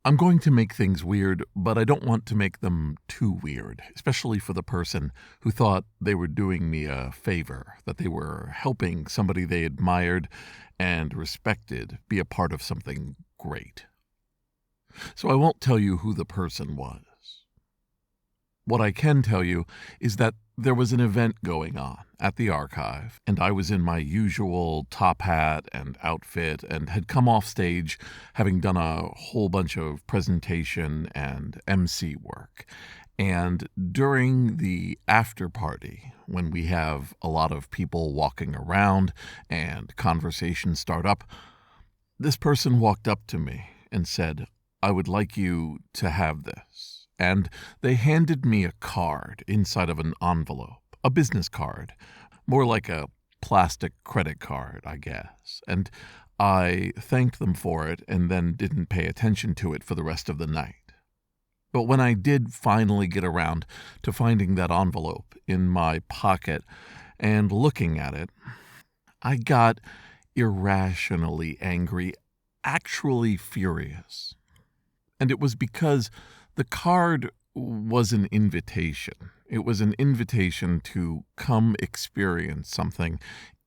I'm going to make things weird, but I don't want to make them too weird, especially for the person who thought they were doing me a favor, that they were helping somebody they admired and respected be a part of something great. So I won't tell you who the person was. What I can tell you is that there was an event going on at the archive, and I was in my usual top hat and outfit and had come off stage having done a whole bunch of presentation and MC work. And during the after party, when we have a lot of people walking around and conversations start up, this person walked up to me and said, "I would like you to have this." And they handed me a card inside of an envelope, a business card, more like a plastic credit card, I guess. And I thanked them for it and then didn't pay attention to it for the rest of the night. But when I did finally get around to finding that envelope in my pocket and looking at it, I got irrationally angry, actually furious. And it was because the card was an invitation. It was an invitation to come experience something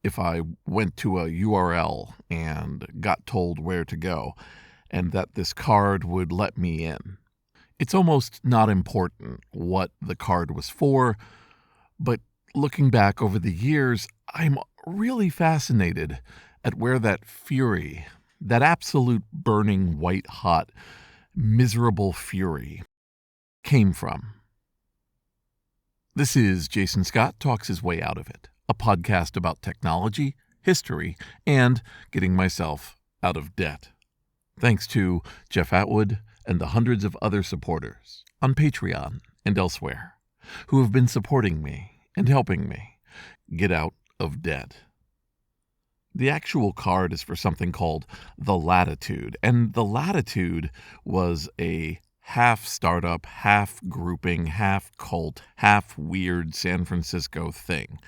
if I went to a URL and got told where to go, and that this card would let me in. It's almost not important what the card was for, but looking back over the years, I'm really fascinated at where that fury, that absolute burning white-hot, miserable fury, came from. This is Jason Scott Talks His Way Out of It, a podcast about technology, history, and getting myself out of debt. Thanks to Jeff Atwood and the hundreds of other supporters on Patreon and elsewhere who have been supporting me and helping me get out of debt. The actual card is for something called the Latitude, and the Latitude was a half startup, half grouping, half cult, half weird San Francisco thing.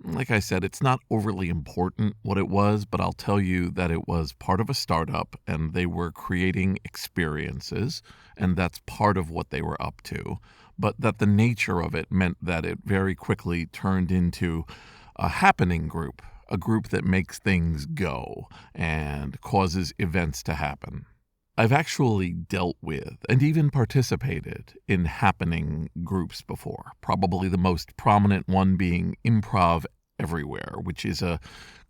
Like I said, it's not overly important what it was, but I'll tell you that it was part of a startup and they were creating experiences, and that's part of what they were up to. But that the nature of it meant that it very quickly turned into a happening group, a group that makes things go and causes events to happen. I've actually dealt with and even participated in happening groups before, probably the most prominent one being Improv Everywhere, which is a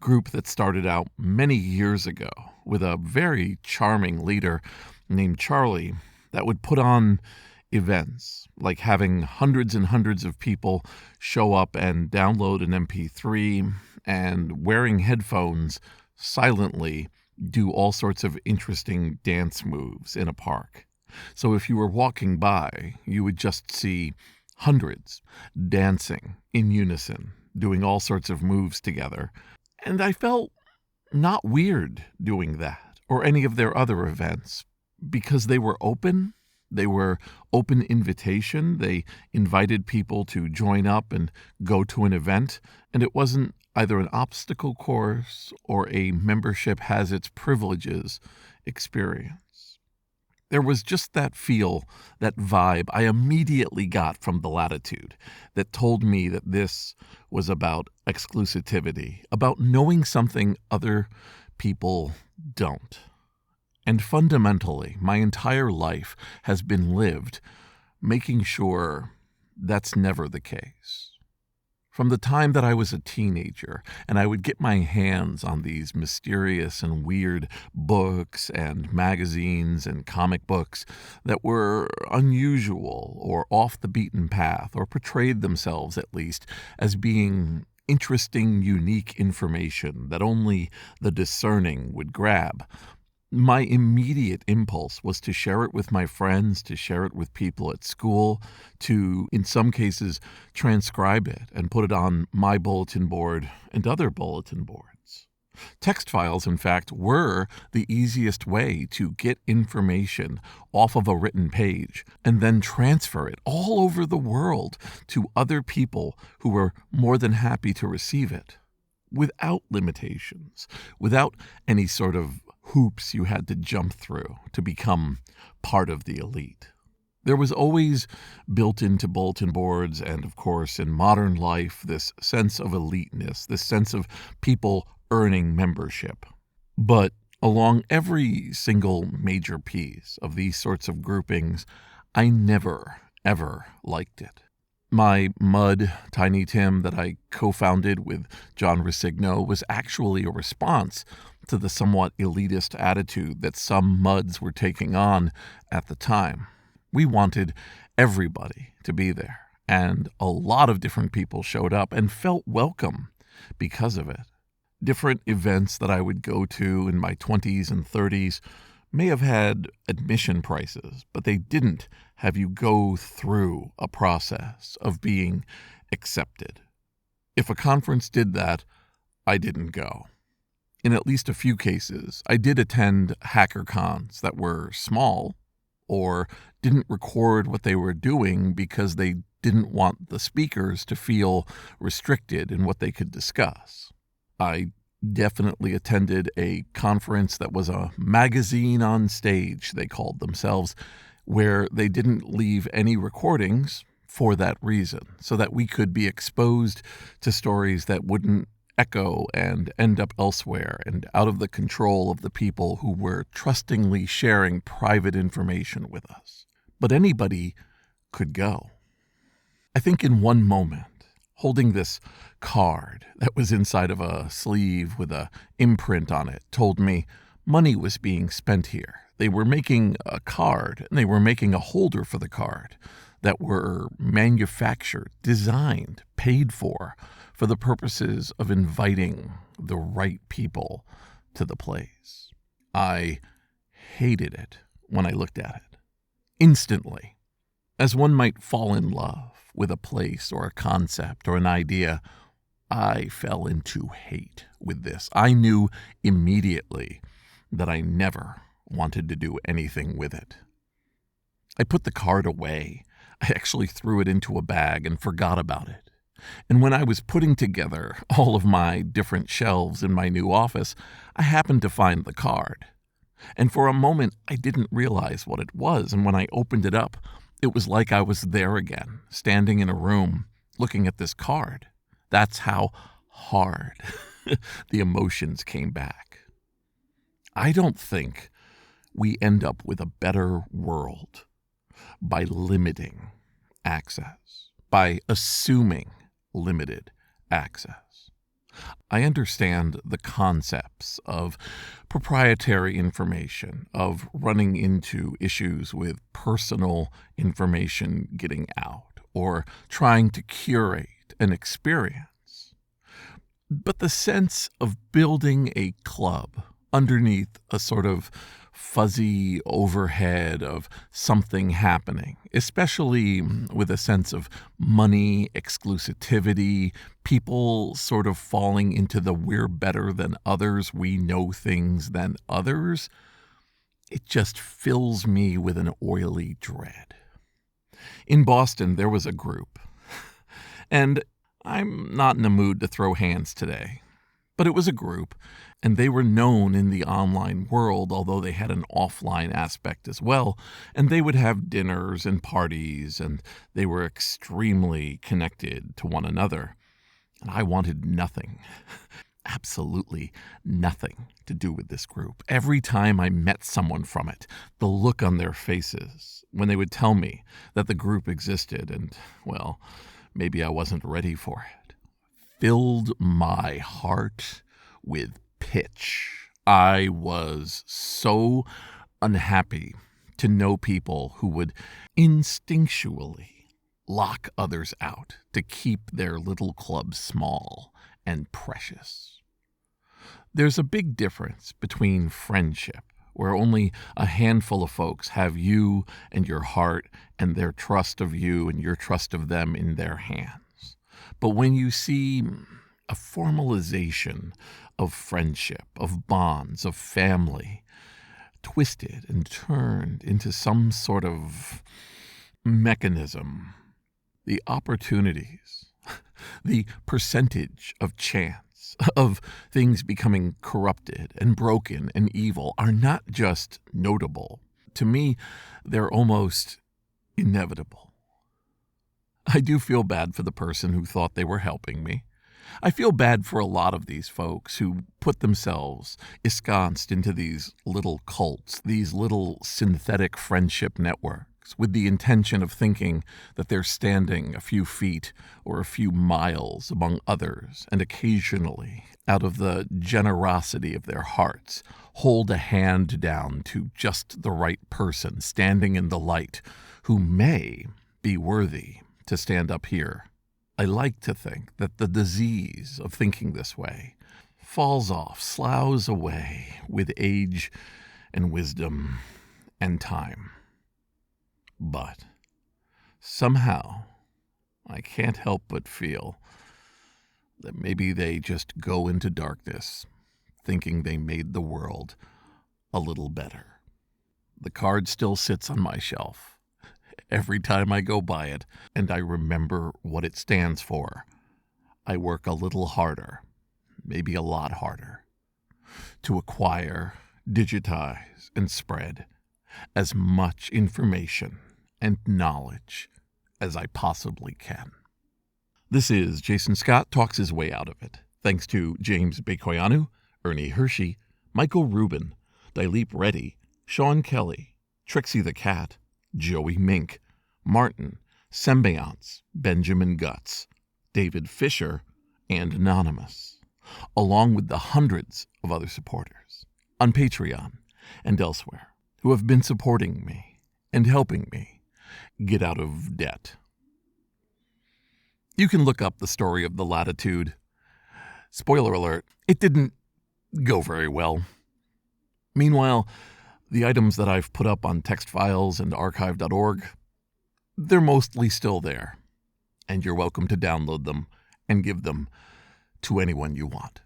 group that started out many years ago with a very charming leader named Charlie that would put on events, like having hundreds and hundreds of people show up and download an MP3 and wearing headphones silently do all sorts of interesting dance moves in a park. So if you were walking by, you would just see hundreds dancing in unison, doing all sorts of moves together. And I felt not weird doing that or any of their other events because they were open. They were open invitation. They invited people to join up and go to an event, and it wasn't either an obstacle course or a membership has its privileges experience. There was just that feel, that vibe I immediately got from the Latitude that told me that this was about exclusivity, about knowing something other people don't. And fundamentally, my entire life has been lived making sure that's never the case. From the time that I was a teenager and I would get my hands on these mysterious and weird books and magazines and comic books that were unusual or off the beaten path or portrayed themselves at least as being interesting, unique information that only the discerning would grab, my immediate impulse was to share it with my friends, to share it with people at school, to, in some cases, transcribe it and put it on my bulletin board and other bulletin boards. Text files, in fact, were the easiest way to get information off of a written page and then transfer it all over the world to other people who were more than happy to receive it, without limitations, without any sort of hoops you had to jump through to become part of the elite. There was always built into bulletin boards and, of course, in modern life, this sense of eliteness, this sense of people earning membership. But along every single major piece of these sorts of groupings, I never, ever liked it. My Mud, Tiny Tim, that I co-founded with John Resigno was actually a response to the somewhat elitist attitude that some Muds were taking on at the time. We wanted everybody to be there, and a lot of different people showed up and felt welcome because of it. Different events that I would go to in my 20s and 30s may have had admission prices, but they didn't have you go through a process of being accepted. If a conference did that, I didn't go. In at least a few cases, I did attend HackerCons that were small or didn't record what they were doing because they didn't want the speakers to feel restricted in what they could discuss. I definitely attended a conference that was a magazine on stage, they called themselves, where they didn't leave any recordings for that reason, so that we could be exposed to stories that wouldn't echo and end up elsewhere and out of the control of the people who were trustingly sharing private information with us. But anybody could go. I think in one moment, holding this card that was inside of a sleeve with a imprint on it told me money was being spent here. They were making a card, and they were making a holder for the card that were manufactured, designed, paid for the purposes of inviting the right people to the place. I hated it when I looked at it. Instantly. As one might fall in love with a place or a concept or an idea, I fell into hate with this. I knew immediately that I never wanted to do anything with it. I put the card away. I actually threw it into a bag and forgot about it. And when I was putting together all of my different shelves in my new office, I happened to find the card. And for a moment, I didn't realize what it was. And when I opened it up, it was like I was there again, standing in a room, looking at this card. That's how hard the emotions came back. I don't think we end up with a better world by limiting access, by assuming limited access. I understand the concepts of proprietary information, of running into issues with personal information getting out, or trying to curate an experience. But the sense of building a club underneath a sort of fuzzy overhead of something happening, especially with a sense of money, exclusivity, people sort of falling into the we're better than others, we know things than others, it just fills me with an oily dread. In Boston, there was a group, and I'm not in the mood to throw hands today, but it was a group, and they were known in the online world, although they had an offline aspect as well, and they would have dinners and parties, and they were extremely connected to one another. And I wanted nothing, absolutely nothing to do with this group. Every time I met someone from it, the look on their faces when they would tell me that the group existed and, well, maybe I wasn't ready for it, filled my heart with pitch. I was so unhappy to know people who would instinctually lock others out to keep their little club small and precious. There's a big difference between friendship, where only a handful of folks have you and your heart and their trust of you and your trust of them in their hands. But when you see a formalization of friendship, of bonds, of family, twisted and turned into some sort of mechanism, the opportunities, the percentage of chance events, of things becoming corrupted and broken and evil, are not just notable. To me, they're almost inevitable. I do feel bad for the person who thought they were helping me. I feel bad for a lot of these folks who put themselves ensconced into these little cults, these little synthetic friendship networks, with the intention of thinking that they're standing a few feet or a few miles among others, and occasionally, out of the generosity of their hearts, hold a hand down to just the right person standing in the light who may be worthy to stand up here. I like to think that the disease of thinking this way falls off, sloughs away with age and wisdom and time. But somehow I can't help but feel that maybe they just go into darkness thinking they made the world a little better. The card still sits on my shelf every time I go by it, and I remember what it stands for. I work a little harder, maybe a lot harder, to acquire, digitize, and spread as much information and knowledge as I possibly can. This is Jason Scott Talks His Way Out of It, thanks to James Bekoyanu, Ernie Hershey, Michael Rubin, Dilip Reddy, Sean Kelly, Trixie the Cat, Joey Mink, Martin, Sembiance, Benjamin Guts, David Fisher, and Anonymous, along with the hundreds of other supporters on Patreon and elsewhere who have been supporting me and helping me get out of debt. You can look up the story of the Latitude. Spoiler alert, it didn't go very well. Meanwhile, the items that I've put up on text files and archive.org, they're mostly still there, and you're welcome to download them and give them to anyone you want.